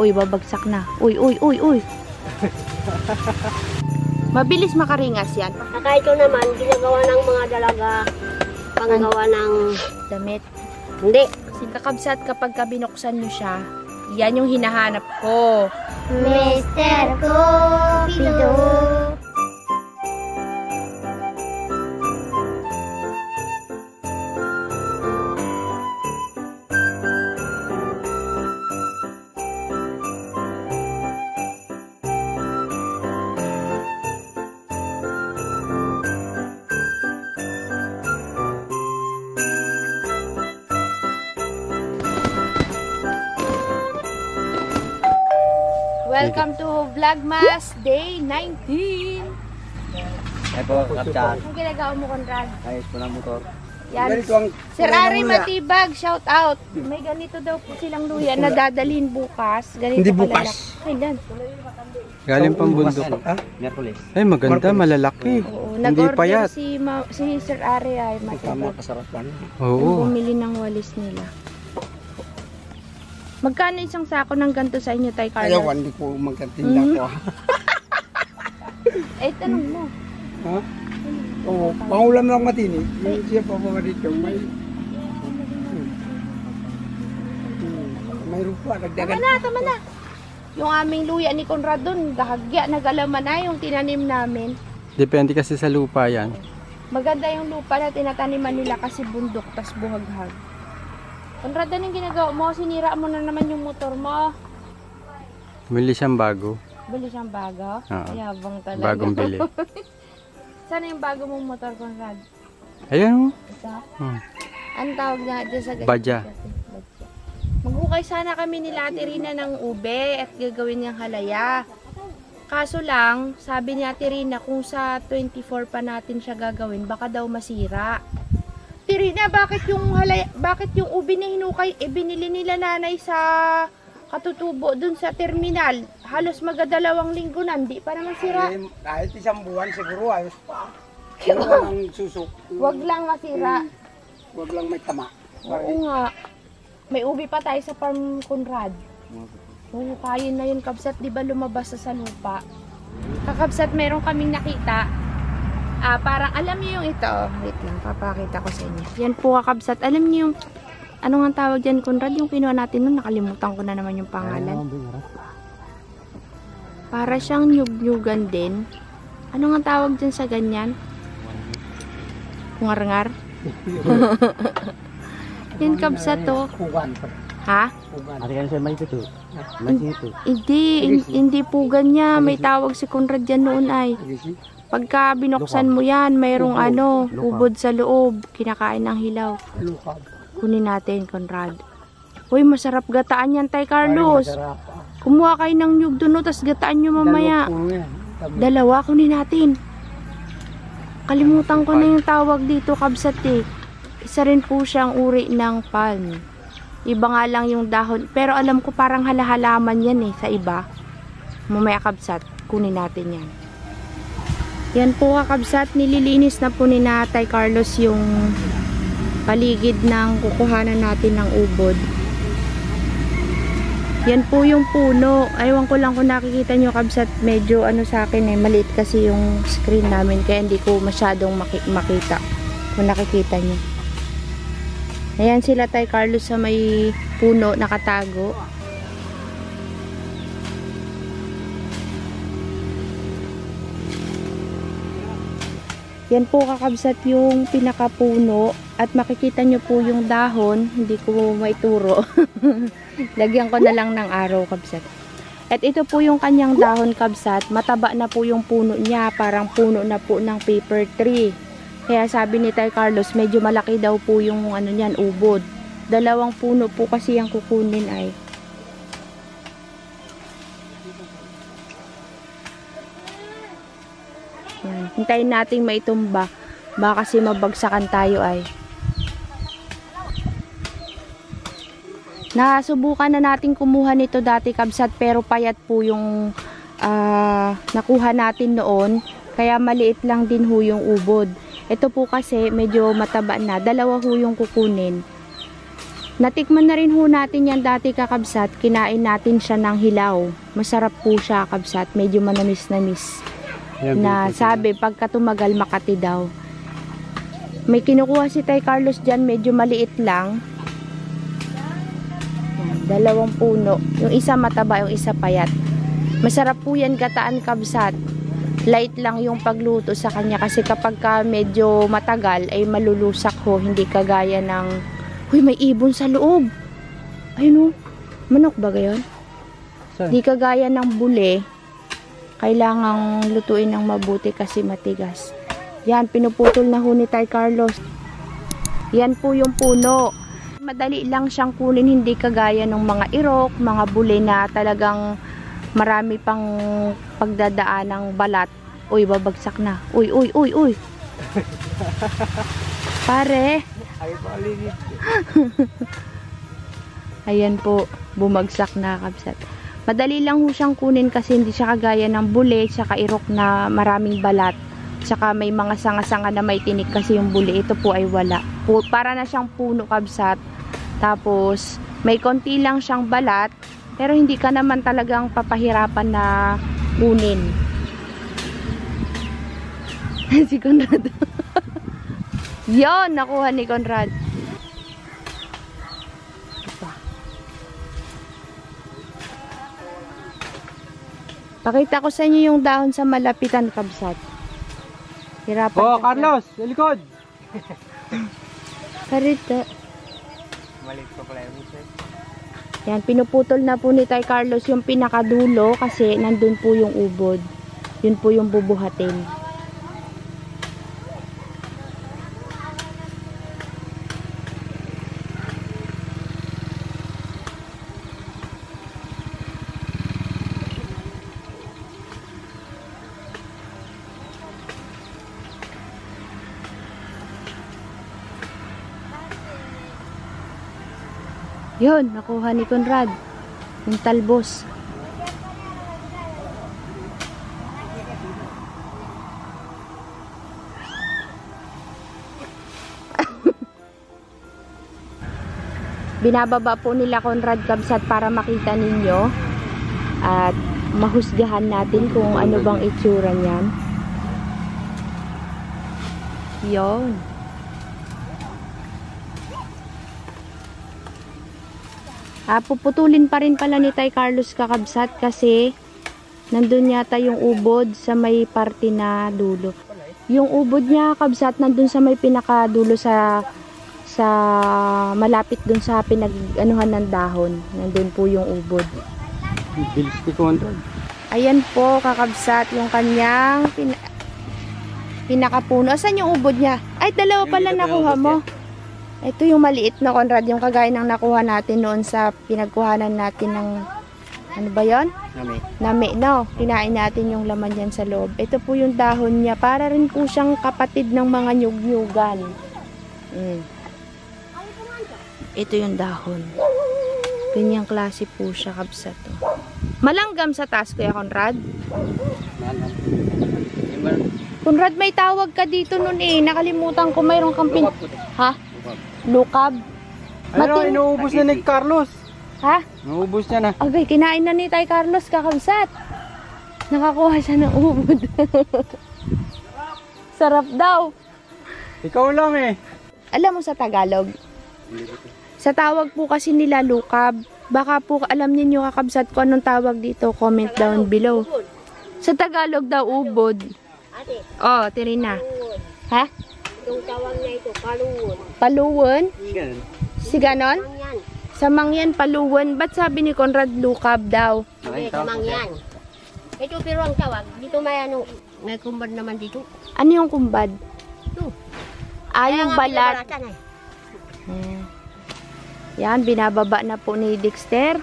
Uy, babagsak na. Uy, uy, uy, uy. Mabilis makaringas yan. Saka ito naman, ginagawa ng mga dalaga, panggawa ng damit. Hindi. Kasi kakabsat kapag binuksan nyo siya, yan yung hinahanap ko. Mr. Cupido. Welcome to Vlogmas Day 19. Ay po, kapsat. Anong ginagawa mo, Conrad? Ayos po ng motor. Yan. Sir Ari Matibag, shout out. May ganito daw po silang luya na dadalhin bukas. Ganito Hindi bukas. Kailan? Galing pang bundok. Merkulis. Ay, maganda, malalaki. Oo, Hindi nag-order payat. si Sir Ari ay Matibag. Kasarapan. Oo. Bumili ng walis nila. Magkano isang sako ng ganito sa inyo, Tay Carlos? Ayaw, hindi ko magkatinda ko. Eh, tanong mo. Ha? Oo, pangulam lang matini. Yung siya pa mga dito. May rupa, nagdagan. Tama na. Yung aming luya ni Conrad doon, gahagya, nagalaman na yung tinanim namin. Depende kasi sa lupa yan. Maganda yung lupa na tinataniman nila kasi bundok, tas buhaghag. Conrad, anong ginagawa mo? Sinira mo na naman yung motor mo. Bili siyang bago. Bili siyang bago? Oo. Yabang talaga. Bagong bili. Sana yung bago mong motor, Conrad? Ayan o. Isa? Hmm. Anong tawag na dyan sa ganyan? Badya. Maghukay sana kami nila Ate Rina ng ube at gagawin niyang halaya. Kaso lang, sabi ni Ate Rina, kung sa 24 pa natin siya gagawin, baka daw masira. Ate Rina, bakit yung ube na hinukay, binili nila nanay sa Katutubo dun sa terminal? Halos magdadalawang linggo na, hindi pa naman sira. Kahit isang buwan siguro, ayos pa. Huwag lang susok. Wag lang masira. Huwag lang may tama. Oo nga. May ubi pa tayo sa farm, Conrad. Huhukayin na yun, kabsat. Di ba lumabas sa lupa? Kakabsat, meron kaming nakita. Parang alam niyo yung ito. Wait lang, papakita ko sa inyo. Yan po, kakabsat. Alam niyo yung, ano nga tawag dyan, Conrad? Yung kinuha natin nun, nakalimutan ko na naman yung pangalan. Para siyang nyug-nyugan din. Ano nga tawag dyan sa ganyan? Pungar-ngar? Yan, kabsat to. Ha? Ate ka na siya may ito. Hindi po ganyan. May tawag si Conrad dyan noon ay. Pagka binuksan mo yan, mayroong ubod sa loob. Kinakain ng hilaw. Kunin natin, Conrad. Uy, masarap gataan yan, Tay Carlos. Kumuha kayo ng nyug doon, tas gataan nyo mamaya. Dalawa, kunin natin. Kalimutan ko na yung tawag dito, kabsat eh. Isa rin po siyang uri ng palm. Iba nga lang yung dahon. Pero alam ko parang halahalaman yan eh, sa iba. Mamaya, kabsat, kunin natin yan. Yan po, kakabsat, nililinis na po ni Tay Carlos yung paligid ng kukuhanan natin ng ubod. Yan po yung puno. Aywan ko lang kung nakikita nyo, kabsat, medyo sa akin maliit kasi yung screen namin kaya hindi ko masyadong makita kung nakikita nyo. Ayan sila, Tay Carlos, sa may puno nakatago. Yan po, kakabsat, yung pinakapuno at makikita nyo po yung dahon. Hindi ko maituro. Lagyan ko na lang ng araw, kabsat. At ito po yung kanyang dahon, kabsat. Mataba na po yung puno niya. Parang puno na po ng paper tree. Kaya sabi ni Tay Carlos, medyo malaki daw po yung niyan, ubod. 2 puno po kasi yung kukunin ay. Yan. Hintayin natin maitumba. Baka kasi mabagsakan tayo ay. Nasubukan na natin kumuha nito dati, kabsat, pero payat po yung nakuha natin noon. Kaya maliit lang din ho yung ubod. Ito po kasi medyo mataba na. 2 ho yung kukunin. Natikman na rin ho natin yan dati kakabsat. Kinain natin siya ng hilaw. Masarap po siya kabsat. Medyo manamis-namis. Yan, Na beauty. sabi pagka tumagal Makati daw. May kinukuha si Tay Carlos dyan. Medyo maliit lang. Yan, 2 puno. Yung isa mataba, yung isa payat. Masarap po yan gataan kabsat. Light lang yung pagluto sa kanya. Kasi kapag ka medyo matagal ay malulusak ho. Hindi kagaya ng... Uy, may ibon sa loob. Ayun o. Manok ba gayon? Saan? Di kagaya ng bule. Kailangang lutuin ng mabuti kasi matigas. Yan, pinuputol na ho ni Tay Carlos. Yan po yung puno. Madali lang siyang kunin, hindi kagaya ng mga irok, mga bule na talagang marami pang pagdadaan ng balat. Uy, babagsak na. Uy, uy, uy, uy. Pare. Ay, paligid. Ayan po, bumagsak na kabsat. Madali lang ho siyang kunin kasi hindi siya kagaya ng bule, saka irok na maraming balat. Saka may mga sanga-sanga na may tinik kasi yung bule. Ito po ay wala. Para na siyang puno kabsat. Tapos, may konti lang siyang balat. Pero hindi ka naman talagang papahirapan na kunin. Si Conrad. Yon, nakuha ni Conrad. Pakita ko sa inyo yung dahon sa malapitan kabsat. Hirapan. Oh, ka. Carlos! Sa likod! Karita. Maliit pa pala yung isa. Yan, pinuputol na po ni Tay Carlos yung pinakadulo kasi nandun po yung ubod. Yun po yung bubuhatin. Yun, nakuha ni Conrad. Yung talbos. Binababa po nila Conrad kabsat para makita ninyo. At mahusgahan natin kung ano bang itsura niyan. Yun. Puputulin pa rin pala ni Tay Carlos kakabsat kasi nandun yata yung ubod sa may parte na dulo. Yung ubod niya kabsat nandun sa may pinakadulo sa malapit dun sa pinag-anuhan ng dahon. Nandun po yung ubod. Bilis ni Conrad. Ayan po kakabsat yung kanyang pinakapuno. Saan yung ubod niya? Ay, dalawa pala nakuha mo. Ito yung maliit na Conrad, yung kagaya ng nakuha natin noon sa pinagkuhanan natin ng, ano ba yon? Nami, no? Kinain natin yung laman yan sa loob. Ito po yung dahon niya, para rin po siyang kapatid ng mga nyug-nyugan. Ito yung dahon. Ganyang klase po siya, kabsat. Malanggam sa taas, Kuya Conrad. Conrad, may tawag ka dito noon eh. Nakalimutan ko, mayroong kang Ha? Lukab. Ano, inuubos na ni Carlos. Ha? Inuubos niya na. Okay, kinain na ni Tay Carlos kakabsat. Nakakuha siya ng ubod. Sarap daw. Ikaw lang eh. Alam mo sa Tagalog? Sa tawag po kasi nila lukab. Baka po alam niyo kakabsat ko anong tawag dito. Comment down below. Sa Tagalog daw ubod. Ate, Oh, Tirina. Ha? itong tawag na ito, paluwon. Paluwon? Ganun. Si ganon? Mangyan. Sa Mangyan, paluwon. Ba't sabi ni Conrad lukab daw? Hindi, sa mangyan. Ito pero ang tawag, dito may ano, may kumbad naman dito. Ano yung kumbad? Ito. Yung balat. Binabalatan eh. Yan, binababa na po ni Dexter.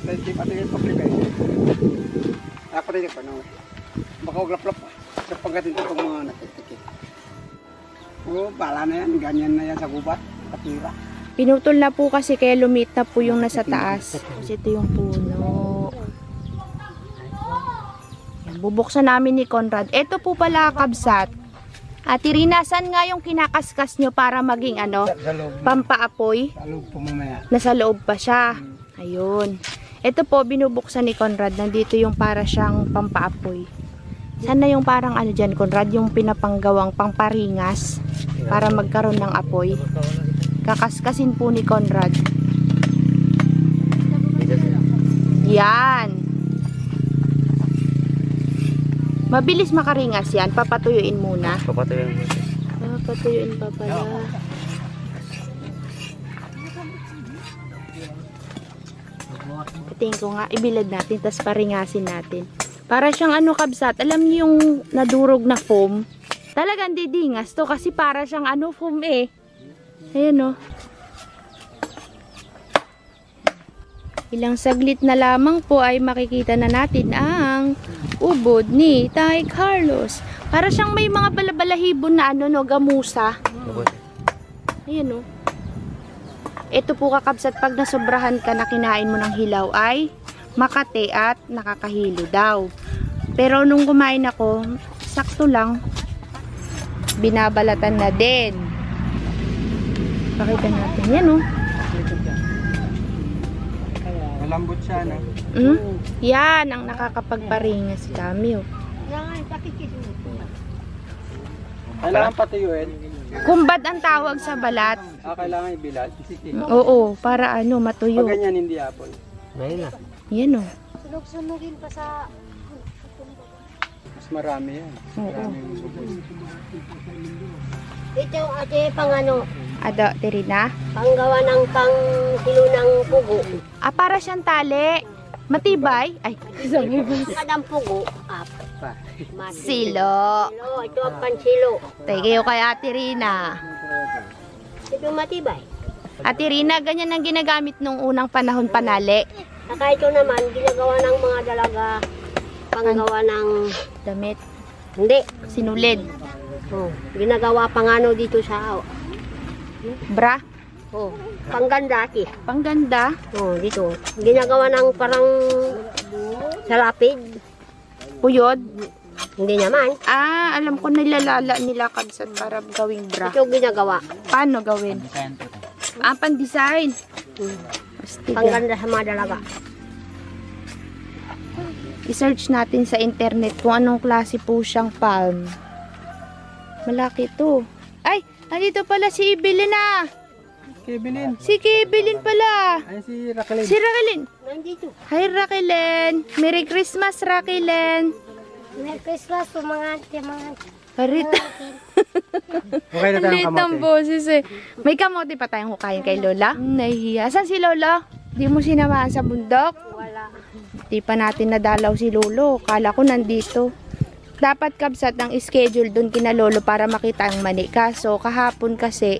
Hindi pa tingin pa plikay. Ako rin pa no. Baka uglap-lap sa pagdating itong mga natitikit. Oo, bala na yan. Ganyan na yan sa gubat. Patira. Pinutol na po kasi kaya lumit na po yung nasa taas. Kasi ito yung puno. Yan, bubuksan namin ni Conrad. Ito po pala kabsat. Ate Rina, saan nga yung kinakaskas nyo para maging ano, Sa loob. pampaapoy? Sa loob po mamaya. Nasa loob pa siya. Ayun. Ito po, binubuksan ni Conrad. Nandito yung para siyang pampaapoy. Sana yung parang ano dyan, Conrad, yung pinapanggawang pangparingas para magkaroon ng apoy. Kakaskasin po ni Conrad. Yan. Mabilis makaringas yan. Papatuyuin muna. Papatuyuin pa pala. Tingin ko nga, ibilad natin, tapos paringasin natin. Para siyang ano, kabsat, alam niyo yung nadurog na foam? Talagang didingas to kasi para siyang ano, foam eh. Ayan o. Ilang saglit na lamang po ay makikita na natin ang ubod ni Tay Carlos. Para siyang may mga balabalahibon na ano, no, gamusa. Ayan o. Ito po kakabsat, pag nasobrahan ka na kinain mo ng hilaw ay makate at nakakahilo daw. Pero nung kumain ako, sakto lang, binabalatan na din. Pakita natin yan oh. Malambot siya, no? Yan ang nakakapagparingas kami oh. Kailangan patuyuin. Kumbad ang tawag sa balat. Kailangan ibilad. Oo, para ano, matuyo. Pag ganyan, hindi apple. Yan oh. Sunog-sunugin pa sa... Mas marami yan. Oo. Ito, ate, pang ano, Ado, Terina. panggawa ng pang-hilo ng pugo. Ah, para siyang tali. Matibay. Ay, sabi ba? Kadang pugo, Silo. Silo, ito ang pansilo. Thank you kay Ate Rina. Ito matibay. Ate Rina, ganyan ang ginagamit nung unang panahon panali. Saka ito naman, ginagawa ng mga dalaga, panggawa ng... Damit. Hindi. Sinulid. Oh, ginagawa pang ano dito sa... Bra. Oh, pangganda ate. Pangganda. Oh, dito. Ginagawa ng parang salapid. Puyod. Hindi naman. Ah, alam ko nilalala nila kabsat para gawing bra. Ito ginagawa. Paano gawin? Ah, pan-design. Astiga. Pangganda sa mga dalaga. I-search natin sa internet kung anong klase po siyang palm. Malaki to. Ay, andito pala si Evelyn na. Kebilin. Si Evelyn pala. Ay, si Raquelin. Si Raquelin. Nandito. Hi Raquelin. Merry Christmas Raquelin. Merry Christmas po mga ate, mga Harita. Okay na tayong Lit ang kamote. boses eh. May kamote pa tayong hukayin kay Lola. Nahihiya. Saan si Lola? Di mo sinamahan sa bundok? wala. Di pa natin nadalaw si Lolo. Kala ko nandito. Dapat kabsat ang schedule dun kina Lolo para makita ang mani. Kaso kahapon kasi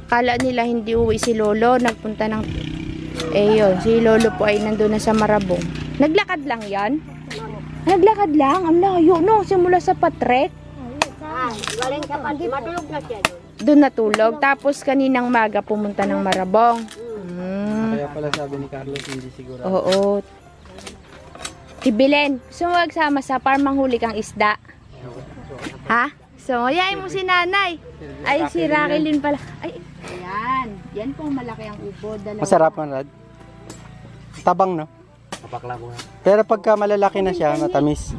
kala nila hindi uwi si Lolo. Nagpunta ng... Eh yun, si Lolo po ay nandun na sa Marabong. Naglakad lang yan? Naglakad lang? Ang layo no? Simula sa patrek. Galing sa pati. Matulog na siya doon. Doon natulog. Tapos kaninang maga pumunta ng Marabong. Kaya pala sabi ni Carlos, hindi siguro. Oo. Ibilin, gusto mo magsama sa farm manghuli kang isda? Ha? So, yayin mo si nanay. Ay, si Raquelin pala. Ay, ayan. Yan po malaki ang ubo. Masarap man, Rad. Tabang, no? Pero pagka malalaki na siya, matamis.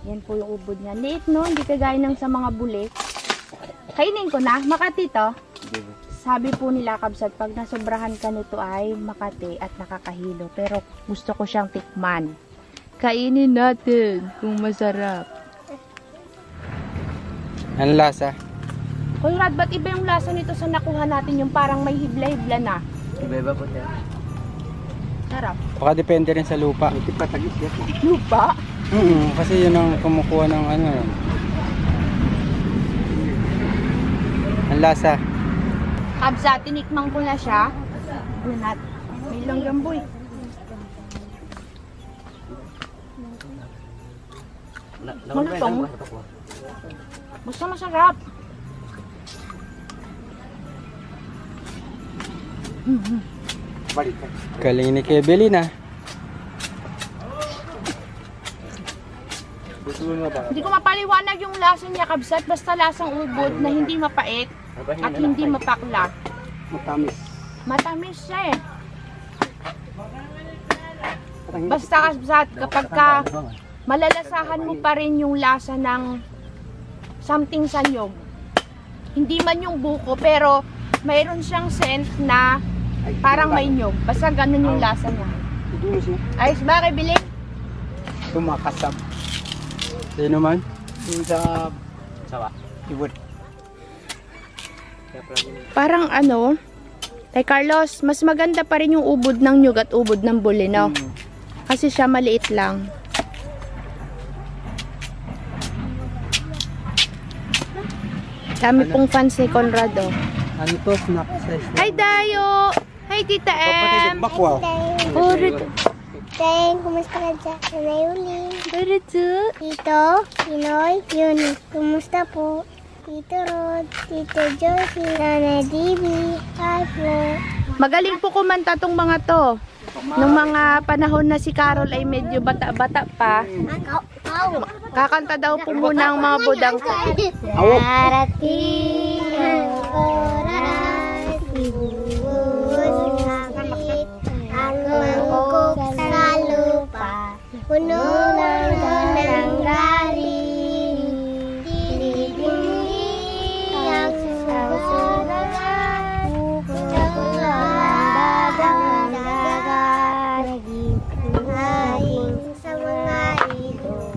Yan po yung ubod niya. Liit no, hindi kagaya ng sa mga bulik. Kainin ko na, Makati to. Sabi po nila kabsat, pag nasobrahan ka nito ay Makati at nakakahilo. Pero gusto ko siyang tikman. Kainin natin kung masarap. Ang lasa. Conrad, ba't iba yung lasa nito sa nakuha natin yung parang may hibla-hibla na? Iba po siya. Sarap. Baka depende rin sa lupa. Lupa? Kasi yun ang kumukuha ng ano. Ang lasa. Kabsa, tinikman ko na siya. Bunat. May langgamboy. Malutong. Basta masarap. Galing ni Kevelin, ah. Hindi ko mapaliwanag yung lasa niya, kabsat. Basta lasang ubod na hindi mapait at hindi mapakla. Matamis. Matamis siya eh. Basta kabsat, kapag ka malalasahan mo pa rin yung lasa ng something sa nyog. Hindi man yung buko, pero mayroon siyang scent na parang may nyog. Basta ganun yung lasa niya. Idulos niya. Ayos ba, kay Billy? Tumakasab. Sino man? Yung sa ibon. Parang ano, kay Carlos, mas maganda pa rin yung ubod ng nyug at ubod ng buli, no? Kasi siya maliit lang. Dami pong fans ni Conrado. Ano to? Snack size. Hi, Dayo! Hi, Tita M! Bakwaw. Puro Teng, kumusta ka dyan? Nanay Uli. to. Tito, Pinoy, Yuni. Kumusta po? Tito Rod, Tito Josie, Nanay Dibi. Hi po. Magaling po kumanta tong mga to. Nung mga panahon na si Carol ay medyo bata-bata pa, kakanta daw po muna ang mga budang. Darating ang oras, ibuhos hapit, ang mangkok sa lupa, puno ng galing, titigil ang susunod, pupunong dagat, naging sa mga ito.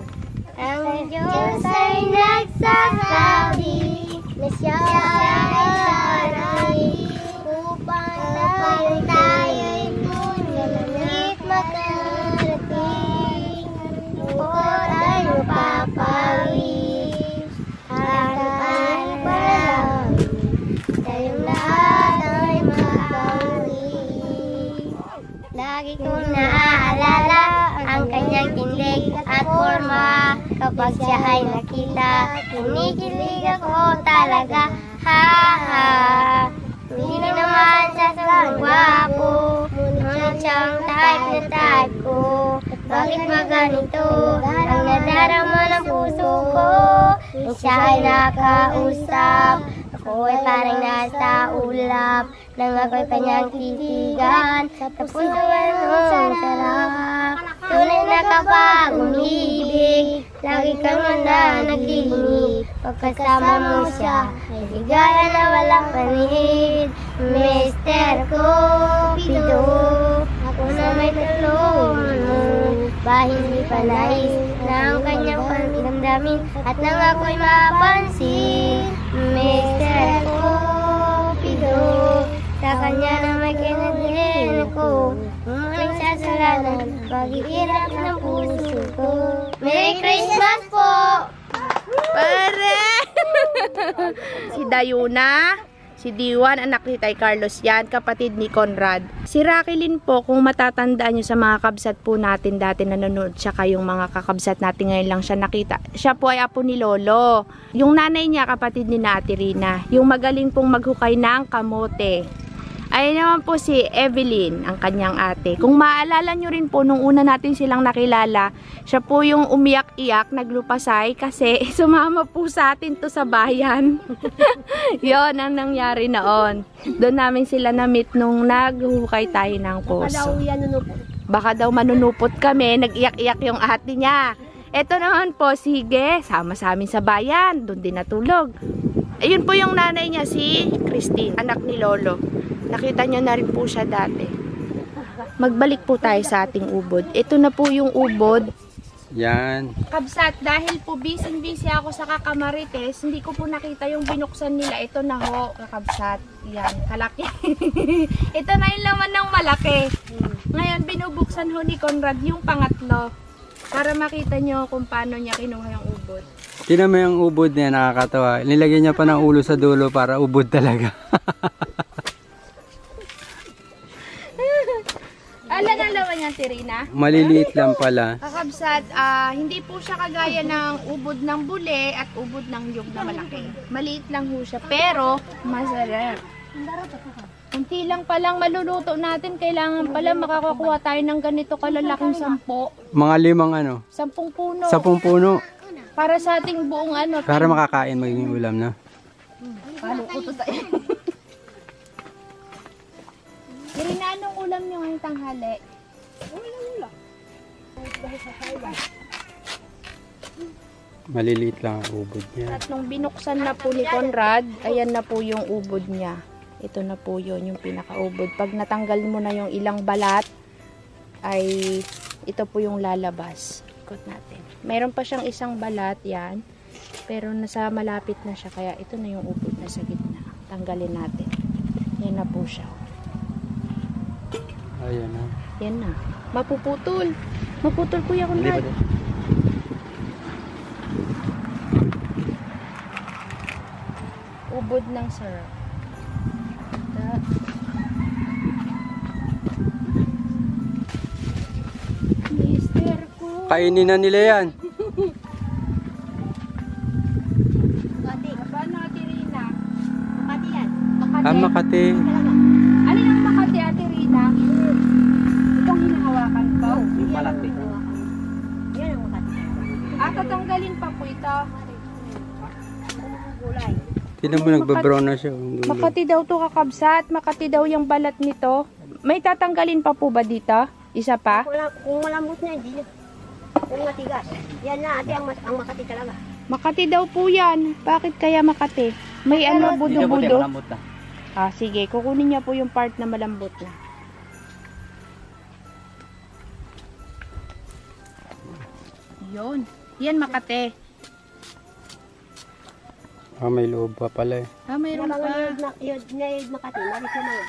Ang Diyos ay nagsasabi na siya ay sarili upang tayo'y ngunit makarating. Bukod ay mapapawis, harapan palawin, tayong lahat ay mapawis. Lagi kong naaalala ang kanyang tindig at forma. Kapag siya ay nakita, kinikilig ako talaga. Ha ha. Hindi naman siya sobrang gwapo, ngunit siyang type na type ko. Bakit ba ganito ang nadarama ng puso ko? Nung siya ay nakausap, ako ay parang nasa ulap, nang ako'y kanyang titigan. Tapos ang sarap, tunay na kapag umibig, lagi kang nananaginip. Pagkasama mo siya, ay ligaya na walang panid. Mr. Cupido, ako na may tulungan mo, ba hindi pa nais na ang kanyang pagdamdamin at nang ako'y mapansin. Mr. Cupido, sa kanya na may kinadin ako, umuling sa sulanan, paghihirap ng puso ko. Merry Christmas po! Pare! Si Dayuna, si Diwan, anak ni Tay Carlos yan, kapatid ni Conrad. Si Rakilin po, kung matatandaan nyo sa mga kabsat po natin dati nanonood siya, kayong mga kakabsat natin ngayon lang siya nakita. Siya po ay apo ni Lolo. Yung nanay niya, kapatid ni Ate Rina. Yung magaling pong maghukay ng kamote. Ay naman po si Evelyn, ang kanyang ate. Kung maalala nyo rin po, nung una natin silang nakilala, siya po yung umiyak-iyak, naglupasay, kasi sumama po sa atin to sa bayan. Yon ang nangyari noon. Doon namin sila na-meet nung naghukay tayo ng poso. Baka daw manunupot kami, nag-iyak-iyak yung ate niya. Eto naman po, sige, sama sa amin sa bayan, doon din natulog. Ayun po yung nanay niya, si Christine, anak ni Lolo. Nakita nyo na rin po siya dati. Magbalik po tayo sa ating ubod. Ito na po yung ubod. Yan. Kabsat, dahil po busy ako sa Kakamarites, hindi ko po nakita yung binuksan nila. Ito na ho, kakabsat. Yan, kalaki. Ito na yung laman ng malaki. Ngayon, binubuksan ho ni Conrad yung pangatlo. Para makita nyo kung paano niya kinuha yung ubod. Tingnan mo yung ubod niya, nakakatawa. Nilagyan niya pa ng ulo sa dulo para ubod talaga. Alam ang laman niya, Tirina? Maliliit lang pala. Kakabsat, hindi po siya kagaya ng ubod ng bule at ubod ng yug na malaki. Maliit lang ho siya, pero masarap. Kunti lang palang maluluto natin, kailangan pala makakakuha tayo ng ganito kalalaking 10. Mga 5 ano? 10 puno. 10 puno. Para sa ating buong ano. Para makakain magiging ulam na. Paano ko to tayo? Irina, anong ulam nyo ngayong tanghali? Maliliit lang ang ubod niya. At nung binuksan na po ni Conrad, ayan na po yung ubod niya. Ito na po yun, yung pinakaubod. Pag natanggal mo na yung ilang balat, ay ito po yung lalabas. Ikot natin. Meron pa siyang isang balat, yan. Pero nasa malapit na siya, kaya ito na yung ubod na sa gitna. Tanggalin natin. Yan na po siya. Ayan na. Yan na. Mapuputol. Maputol, Kuya Conrad. Ubod ng sarap. Mister ko. Kainin na nila yan. Aba na, Ate Rina. Pati yan. Makati. Ah, Makati. Alin ang Makati, Ate Rina? Itong hinahawakan ko. Yung malaki. Yan ang makati. Tatanggalin pa po ito. Gulay. Tignan mo, nagbabrown na siya. Ang dulo. Makati daw to kakabsat. Makati daw yung balat nito. May tatanggalin pa po ba dito? Isa pa? Kung malambot na, hindi na. Kung matigas. Yan na ate ang makati talaga. Makati daw po yan. Bakit kaya Makati? May ano, budo-budo? Sige. Kukunin niya po yung part na malambot na. Yun. Yan Makati. May loob pa pala eh. Mayroon Yung pa. mga yun makati, marit na mga.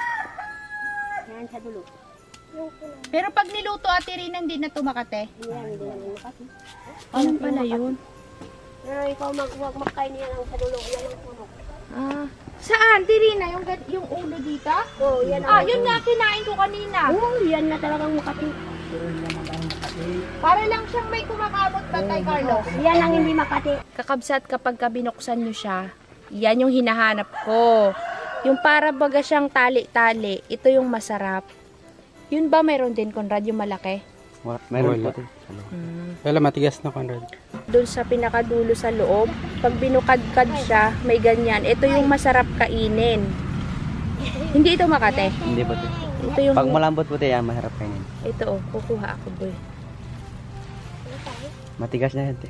Yan sa dulo. Pero pag niluto, Ate Rina, hindi na to Makati. Yan, hindi naman makati. Ano pala yun? Pero ikaw huwag makain yan ang sa dulo. Yan ang puno. Saan? Ate Rina, yung ulo dito? Oo, yan ang Yun nga, kinain ko kanina. Oo, yan na talagang makati. Para lang siyang may kumakamot ba, Tay Carlos? Yan ang hindi makati. Kakabsat, kapag binuksan nyo siya, yan yung hinahanap ko. Yung para baga siyang tali-tali, ito yung masarap. Yun ba mayroon din, Conrad, yung malaki? Meron po. Wala, matigas na, Conrad. Doon sa pinakadulo sa loob, pag binukadkad siya, may ganyan. Ito yung masarap kainin. Hindi ito Makati. Hindi po. Ito yung... Pag malambot po yan, mahirap kainin. Ito, kukuha ako, boy. Matigas na yan, te.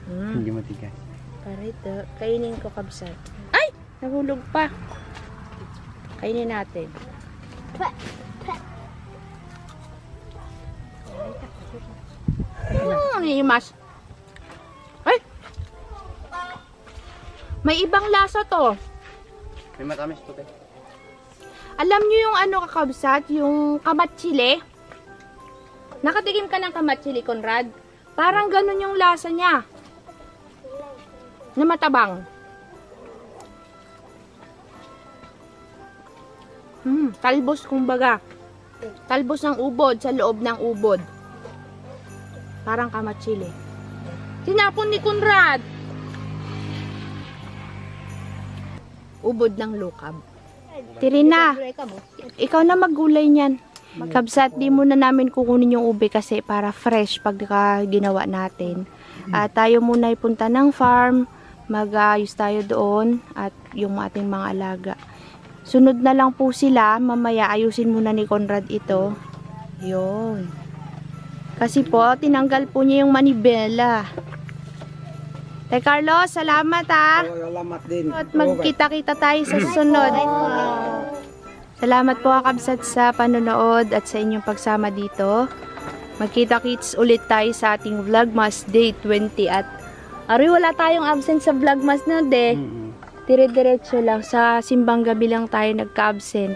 Hindi matigas. Para ito, kainin ko, kabsat. Ay! Nahulog pa. Kainin natin. Yung mas. Ay! May ibang lasa to. May matamis po, te. Alam nyo yung ano kakabsat, yung kamatsili? Nakatikim ka ng kamatsili, Conrad? Parang ganun yung lasa niya. Na matabang. Talbos kumbaga. Talbos ng ubod sa loob ng ubod. Parang kamatsili. Tinapon ni Conrad. Ubod ng lukab. Tirina, ikaw na maggulay niyan. Kabsat, di muna namin kukunin yung ube kasi para fresh pag ginawa natin. Tayo muna ipunta ng farm, mag-ayos tayo doon at yung ating mga alaga. Sunod na lang po sila, mamaya ayusin muna ni Conrad ito. Yun. Kasi po, tinanggal po niya yung manibela. Tay Carlos, salamat Salamat din. At magkita-kita tayo sa susunod. Salamat po kakabsat sa panonood at sa inyong pagsama dito. Magkita-kits ulit tayo sa ating Vlogmas Day 20 at wala tayong absent sa Vlogmas na de. Dire-diretso lang sa simbang gabi lang tayo nagka-absent.